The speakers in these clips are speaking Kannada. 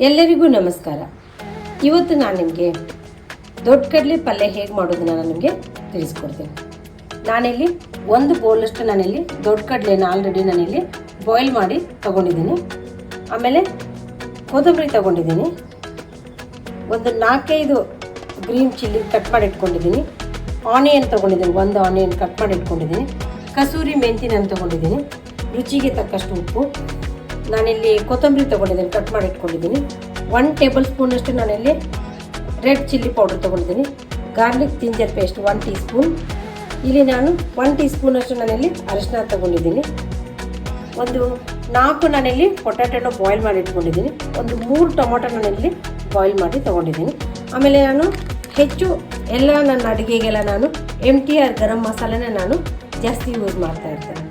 ಎಲ್ಲರಿಗೂ ನಮಸ್ಕಾರ. ಇವತ್ತು ನಾನು ನಿಮಗೆ ದೊಡ್ಡ ಕಡಲೆ ಪಲ್ಯ ಹೇಗೆ ಮಾಡೋದನ್ನ ನಾನು ನಿಮಗೆ ತಿಳಿಸ್ಕೊಡ್ತೀನಿ. ನಾನಿಲ್ಲಿ ಒಂದು ಬೌಲಷ್ಟು ನಾನಿಲ್ಲಿ ದೊಡ್ಡ ಕಡಲೆನ ಆಲ್ರೆಡಿ ನಾನಿಲ್ಲಿ ಬಾಯ್ಲ್ ಮಾಡಿ ತೊಗೊಂಡಿದ್ದೀನಿ. ಆಮೇಲೆ ಕೊತ್ತಂಬರಿ ತೊಗೊಂಡಿದ್ದೀನಿ. ಒಂದು 4-5 ಗ್ರೀನ್ ಚಿಲ್ಲಿ ಕಟ್ ಮಾಡಿ ಇಟ್ಕೊಂಡಿದ್ದೀನಿ. ಆನಿಯನ್ ತೊಗೊಂಡಿದ್ದೀನಿ, ಒಂದು ಆನಿಯನ್ ಕಟ್ ಮಾಡಿ ಇಟ್ಕೊಂಡಿದ್ದೀನಿ. ಕಸೂರಿ ಮೆಂತಿ ನಾನು ತೊಗೊಂಡಿದ್ದೀನಿ. ರುಚಿಗೆ ತಕ್ಕಷ್ಟು ಉಪ್ಪು. ನಾನಿಲ್ಲಿ ಕೊತ್ತಂಬರಿ ತೊಗೊಂಡಿದ್ದೀನಿ, ಕಟ್ ಮಾಡಿ ಇಟ್ಕೊಂಡಿದ್ದೀನಿ. 1 ಟೇಬಲ್ ಸ್ಪೂನಷ್ಟು ನಾನಿಲ್ಲಿ ರೆಡ್ ಚಿಲ್ಲಿ ಪೌಡರ್ ತೊಗೊಂಡಿದ್ದೀನಿ. Garlic ginger paste 1 tea spoon. ಇಲ್ಲಿ ನಾನು 1 ಟೀ ಸ್ಪೂನಷ್ಟು ನಾನಿಲ್ಲಿ ಅರಿಶಿನ ತೊಗೊಂಡಿದ್ದೀನಿ. ಒಂದು 4 ನಾನಿಲ್ಲಿ ಪೊಟ್ಯಾಟೊನ ಬಾಯ್ಲ್ ಮಾಡಿ ಇಟ್ಕೊಂಡಿದ್ದೀನಿ. ಒಂದು 3 ಟೊಮೊಟೊ ನಾನಿಲ್ಲಿ ಬಾಯ್ಲ್ ಮಾಡಿ ತೊಗೊಂಡಿದ್ದೀನಿ. ಆಮೇಲೆ ನಾನು ಹೆಚ್ಚು ಎಲ್ಲ ನನ್ನ ಅಡುಗೆಗೆಲ್ಲ ನಾನು MTR ಗರಂ ಮಸಾಲೆನ ನಾನು ಜಾಸ್ತಿ ಯೂಸ್ ಮಾಡ್ತಾ ಇರ್ತೇನೆ.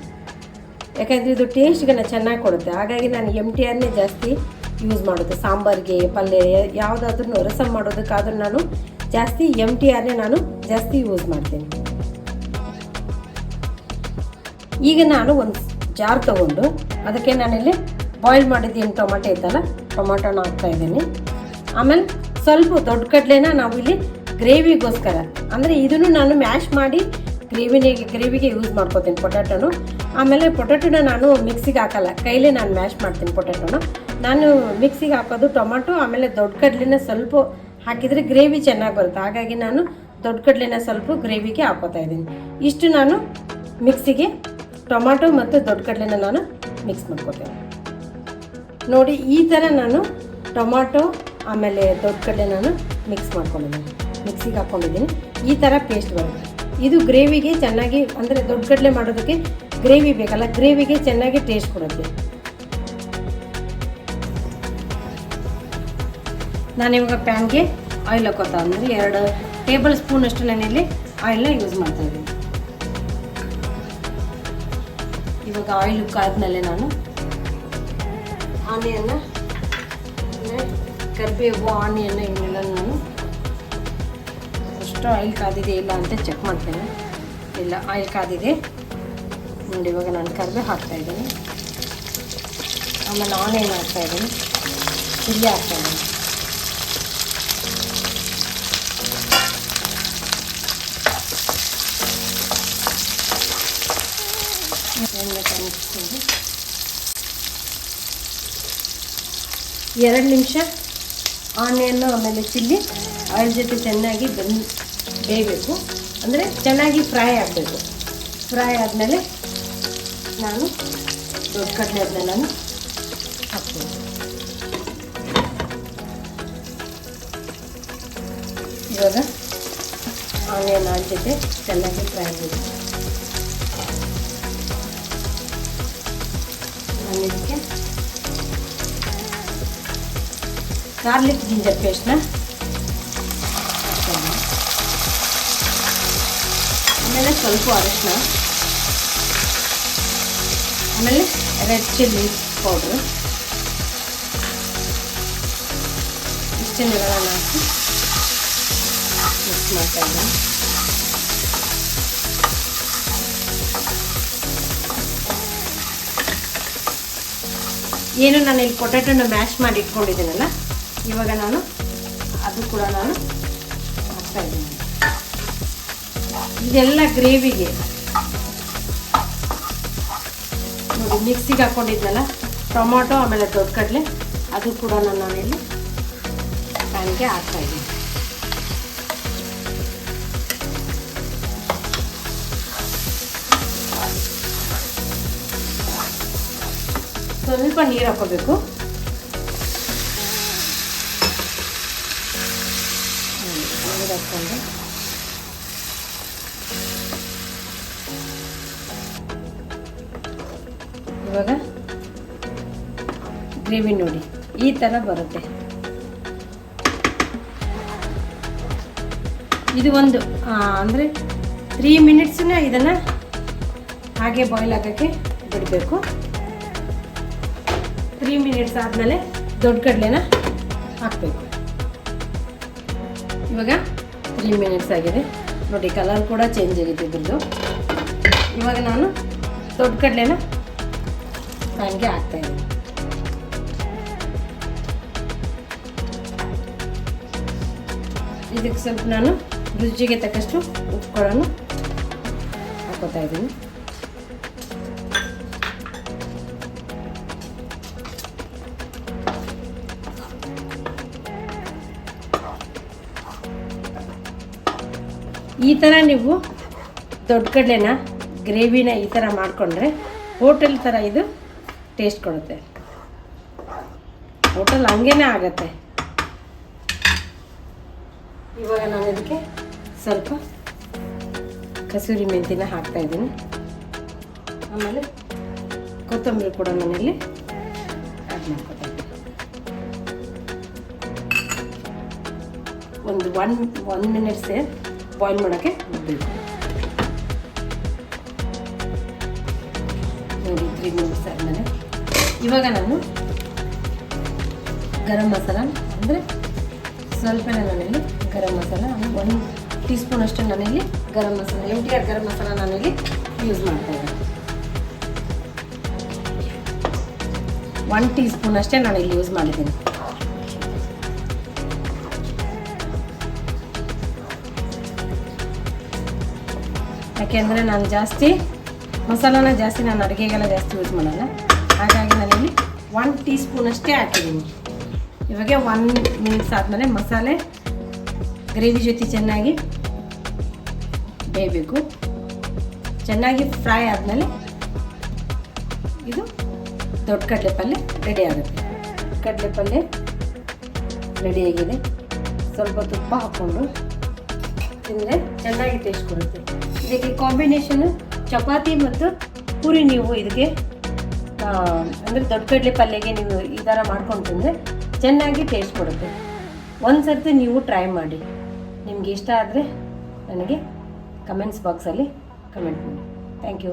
ಯಾಕಂದರೆ ಇದು ಟೇಸ್ಟ್ಗೆಲ್ಲ ಚೆನ್ನಾಗಿ ಕೊಡುತ್ತೆ. ಹಾಗಾಗಿ ನಾನು MTRನೇ ಜಾಸ್ತಿ ಯೂಸ್ ಮಾಡೋದು. ಸಾಂಬಾರಿಗೆ, ಪಲ್ಯ ಯಾವುದಾದ್ರೂ ರಸಮ್ ಮಾಡೋದಕ್ಕಾದ್ರೂ ನಾನು ಜಾಸ್ತಿ MTRನೇ ನಾನು ಜಾಸ್ತಿ ಯೂಸ್ ಮಾಡ್ತೀನಿ. ಈಗ ನಾನು ಒಂದು ಜಾರ್ ತೊಗೊಂಡು ಅದಕ್ಕೆ ನಾನಿಲ್ಲಿ ಬಾಯ್ಲ್ ಮಾಡಿದ್ದೀನಿ ಟೊಮಾಟೊ ಇದ್ದಲ್ಲ, ಟೊಮಾಟೊನ ಹಾಕ್ತಾಯಿದ್ದೀನಿ. ಆಮೇಲೆ ಸ್ವಲ್ಪ ದೊಡ್ಡ ಕಡಲೆನ ನಾವು ಇಲ್ಲಿ ಗ್ರೇವಿಗೋಸ್ಕರ, ಅಂದರೆ ಇದನ್ನು ನಾನು ಮ್ಯಾಶ್ ಮಾಡಿ ಗ್ರೇವಿಗೆ ಯೂಸ್ ಮಾಡ್ಕೋತೀನಿ ಪೊಟ್ಯಾಟೊನು. ಆಮೇಲೆ ಪೊಟ್ಯಾಟೊನ ನಾನು ಮಿಕ್ಸಿಗೆ ಹಾಕಲ್ಲ, ಕೈಲೇ ನಾನು ಮ್ಯಾಶ್ ಮಾಡ್ತೀನಿ ಪೊಟ್ಯಾಟೊನ. ನಾನು ಮಿಕ್ಸಿಗೆ ಹಾಕೋದು ಟೊಮಾಟೊ ಆಮೇಲೆ ದೊಡ್ಡ ಕಡಲೆನ ಸ್ವಲ್ಪ ಹಾಕಿದರೆ ಗ್ರೇವಿ ಚೆನ್ನಾಗಿ ಬರುತ್ತೆ. ಹಾಗಾಗಿ ನಾನು ದೊಡ್ಡ ಕಡಲೆನ ಸ್ವಲ್ಪ ಗ್ರೇವಿಗೆ ಹಾಕೋತಾ ಇದ್ದೀನಿ. ಇಷ್ಟು ನಾನು ಮಿಕ್ಸಿಗೆ ಟೊಮಾಟೊ ಮತ್ತು ದೊಡ್ಡ ಕಡಲೆನ ನಾನು ಮಿಕ್ಸ್ ಮಾಡ್ಕೋತೇನೆ. ನೋಡಿ, ಈ ಥರ ನಾನು ಟೊಮಾಟೊ ಆಮೇಲೆ ದೊಡ್ಡ ಕಡಲೆ ನಾನು ಮಿಕ್ಸ್ ಮಾಡ್ಕೊಂಡಿದ್ದೀನಿ, ಮಿಕ್ಸಿಗೆ ಹಾಕ್ಕೊಂಡಿದ್ದೀನಿ. ಈ ಥರ ಪೇಸ್ಟ್ ಬರುತ್ತೆ. ಇದು ಗ್ರೇವಿಗೆ ಚೆನ್ನಾಗಿ, ಅಂದರೆ ದೊಡ್ಡ ಕಡಲೆ ಮಾಡೋದಕ್ಕೆ ಗ್ರೇವಿ ಬೇಕಲ್ಲ, ಗ್ರೇವಿಗೆ ಚೆನ್ನಾಗಿ ಟೇಸ್ಟ್ ಕೊಡುತ್ತೆ. ನಾನಿವಾಗ ಪ್ಯಾನ್ಗೆ ಆಯಿಲ್ ಹಾಕೋತಾ, ಅಂದರೆ 2 ಟೇಬಲ್ ಸ್ಪೂನಷ್ಟು ನಾನಿಲ್ಲಿ ಆಯಿಲ್ನ ಯೂಸ್ ಮಾಡ್ತಾ ಇದ್ದೀನಿ. ಇವಾಗ ಆಯಿಲ್ ಕಾದ್ಮೇಲೆ ನಾನು ಆನಿಯನ್ನ, ಕರಿಬೇವು, ಆನಿಯನ್ನ ಇವನ್ನೆಲ್ಲ ನಾನು ಅಷ್ಟು ಆಯಿಲ್ ಕಾದಿದೆ ಇಲ್ಲ ಅಂತ ಚೆಕ್ ಮಾಡ್ತೇನೆ. ಇಲ್ಲ, ಆಯಿಲ್ ಕಾದಿದೆ ನೋಡಿ. ಇವಾಗ ನಾನು ಕರಿಬೇವು ಹಾಕ್ತಾಯಿದ್ದೀನಿ, ಆಮೇಲೆ ಆನಿಯನ್ ಹಾಕ್ತಾಯಿದ್ದೀನಿ, ಚಿಲ್ಲಿ ಹಾಕ್ತಾಯಿದ್ದೀನಿ. ಎಣ್ಣೆ ಕಾಣಿಸ್ಕೊಂಡು 2 ನಿಮಿಷ ಆನಿಯನ್ನು ಆಮೇಲೆ ಚಿಲ್ಲಿ ಆಯಿಲ್ ಜೊತೆ ಚೆನ್ನಾಗಿ ಬೇಯಬೇಕು, ಅಂದರೆ ಚೆನ್ನಾಗಿ ಫ್ರೈ ಆಗಬೇಕು. ಫ್ರೈ ಆದಮೇಲೆ ನಾನು ದೊಡ್ಡ ಕಡಲೆ ಅದನ್ನ ನಾನು ಹಾಕ್ತೀನಿ. ಇವಾಗ ಆನಿಯನ್ ಆಯಿಲ್ ಜೊತೆ ಚೆನ್ನಾಗಿ ಫ್ರೈ ಆಗಬೇಕು. ನಾನು ಇದಕ್ಕೆ ಗಾರ್ಲಿಕ್ ಜಿಂಜರ್ ಪೇಸ್ಟ್ನ ಹಾಕ್ತೀನಿ. ಆಮೇಲೆ ಸ್ವಲ್ಪ ಅರಿಶಿನ, ಆಮೇಲೆ ರೆಡ್ ಚಿಲ್ಲಿ ಪೌಡ್ರು, ಇಷ್ಟನ್ನೆಲ್ಲ ನಾನು ಹಾಕಿ ಮಿಕ್ಸ್ ಮಾಡ್ತಾ ಇದ್ದೀನಿ. ಏನು ನಾನು ಇಲ್ಲಿ ಪೊಟ್ಯಾಟೊನ ಮ್ಯಾಶ್ ಮಾಡಿ ಇಟ್ಕೊಂಡಿದ್ದೀನಲ್ಲ, ಇವಾಗ ನಾನು ಅದು ಕೂಡ ನಾನು ಹಾಕ್ತಾ ಇದ್ದೀನಿ. ಇದೆಲ್ಲ ಗ್ರೇವಿಗೆ ನೋಡಿ, ಮಿಕ್ಸಿಗೆ ಹಾಕ್ಕೊಂಡಿದ್ನಲ್ಲ ಟೊಮಾಟೊ ಆಮೇಲೆ ದೊಡ್ಡ ಕಡಲೆ, ಅದು ಕೂಡ ನಾನಿಲ್ಲಿ ಪ್ಯಾನ್ಗೆ ಹಾಕ್ತಾ ಇದ್ದೀನಿ. ಸ್ವಲ್ಪ ನೀರು ಹಾಕೋಬೇಕು. ನೀರು ಹಾಕ್ಕೊಂಡು ಇವಾಗ ಗ್ರೇವಿ ನೋಡಿ ಈ ಥರ ಬರುತ್ತೆ. ಇದು ಒಂದು ಅಂದರೆ 3 ಮಿನಿಟ್ಸ್ನ ಇದನ್ನು ಹಾಗೆ ಬಾಯ್ಲ್ ಆಗೋಕ್ಕೆ ಬಿಡಬೇಕು. 3 ಮಿನಿಟ್ಸ್ ಆದಮೇಲೆ ದೊಡ್ಡ ಕಡಲೆನ ಹಾಕಬೇಕು. ಇವಾಗ 3 ಮಿನಿಟ್ಸ್ ಆಗಿದೆ ನೋಡಿ, ಕಲರ್ ಕೂಡ ಚೇಂಜ್ ಆಗಿದೆ ಇದ್ರದ್ದು. ಇವಾಗ ನಾನು ದೊಡ್ಡ ಕಡಲೆನ ಪ್ಯಾನ್ಗೆ ಹಾಕ್ತಾಯಿದ್ದೀನಿ. ಇದಕ್ಕೆ ಸ್ವಲ್ಪ ನಾನು ರುಚಿಗೆ ತಕ್ಕಷ್ಟು ಉಪ್ಪು ಕೂಡ ಹಾಕೋತಾ ಇದ್ದೀನಿ. ಈ ಥರ ನೀವು ದೊಡ್ಡ ಕಡಲೆನ ಗ್ರೇವಿನ ಈ ಥರ ಮಾಡಿಕೊಂಡ್ರೆ ಹೋಟೆಲ್ ಥರ ಇದು ಟೇಸ್ಟ್ ಕೊಡುತ್ತೆ. ಹೋಟೆಲ್ ಹಂಗೇನೆ ಆಗುತ್ತೆ. ಇವಾಗ ನಾನು ಇದಕ್ಕೆ ಸ್ವಲ್ಪ ಕಸೂರಿ ಮೆಂತಿನ ಹಾಕ್ತಾ ಇದ್ದೀನಿ. ಆಮೇಲೆ ಕೊತ್ತಂಬರಿ ಕೂಡ ನಾನಿಲ್ಲಿ ಆ್ಯಡ್ ಮಾಡ್ಕೊತಾ ಇದ್ದೀನಿ. ಒಂದು ಒನ್ ಮಿನಿಟ್ಸ್ ಬಾಯ್ಲ್ ಮಾಡೋಕ್ಕೆ ಬೇಕು. ನೋಡಿ 3 ಮಿನಿಟ್ಸ್ ಆದಮೇಲೆ ಇವಾಗ ನಾನು ಗರಂ ಮಸಾಲ ಅಂದರೆ ಸ್ವಲ್ಪನೇ ನಾನಿಲ್ಲಿ ಗರಂ ಮಸಾಲ 1 ಟೀ ಸ್ಪೂನ್ ಅಷ್ಟು ನಾನಿಲ್ಲಿ ಗರಂ ಮಸಾಲ MTR ಗರಂ ಮಸಾಲ ನಾನಿಲ್ಲಿ ಯೂಸ್ ಮಾಡ್ತಾ ಇದ್ದೀನಿ. 1 ಟೀ ಸ್ಪೂನ್ ಅಷ್ಟೇ ನಾನಿಲ್ಲಿ ಯೂಸ್ ಮಾಡಿದ್ದೀನಿ. ಯಾಕೆಂದರೆ ನಾನು ಜಾಸ್ತಿ ಮಸಾಲಾನ ಜಾಸ್ತಿ ನಾನು ಅಡುಗೆಗೆಲ್ಲ ಜಾಸ್ತಿ ಯೂಸ್ ಮಾಡಲ್ಲ. ಹಾಗಾಗಿ ನಾನಿಲ್ಲಿ 1 ಟೀ ಸ್ಪೂನ್ ಅಷ್ಟೇ ಹಾಕಿದ್ದೀನಿ. ಇವಾಗ 1 ಮಿನಿಟ್ಸ್ ಆದಮೇಲೆ ಮಸಾಲೆ ಗ್ರೇವಿ ಜೊತೆ ಚೆನ್ನಾಗಿ ಬೇಯಬೇಕು. ಚೆನ್ನಾಗಿ ಫ್ರೈ ಆದಮೇಲೆ ಇದು ದೊಡ್ಡ ಕಡಲೆ ಪಲ್ಯ ರೆಡಿ ಆಗುತ್ತೆ. ಕಡಲೆ ಪಲ್ಯ ರೆಡಿಯಾಗಿದೆ. ಸ್ವಲ್ಪ ತುಪ್ಪ ಹಾಕ್ಕೊಂಡು ತಿಂದರೆ ಚೆನ್ನಾಗಿ ಟೇಸ್ಟ್ ಕೊಡುತ್ತೆ. ಇದಕ್ಕೆ ಕಾಂಬಿನೇಷನು ಚಪಾತಿ ಮತ್ತು ಪೂರಿ. ನೀವು ಇದಕ್ಕೆ ಅಂದರೆ ದೊಡ್ಡ ಕಡಲೆ ಪಲ್ಯಗೆ ನೀವು ಈ ಥರ ಮಾಡ್ಕೊಂಡು ತಿಂದರೆ ಚೆನ್ನಾಗಿ ಟೇಸ್ಟ್ ಕೊಡುತ್ತೆ. ಒಂದು ಸರ್ತಿ ನೀವು ಟ್ರೈ ಮಾಡಿ. ನಿಮಗೆ ಇಷ್ಟ ಆದರೆ ನನಗೆ ಕಮೆಂಟ್ಸ್ ಬಾಕ್ಸಲ್ಲಿ ಕಮೆಂಟ್ ಮಾಡಿ. Thank you.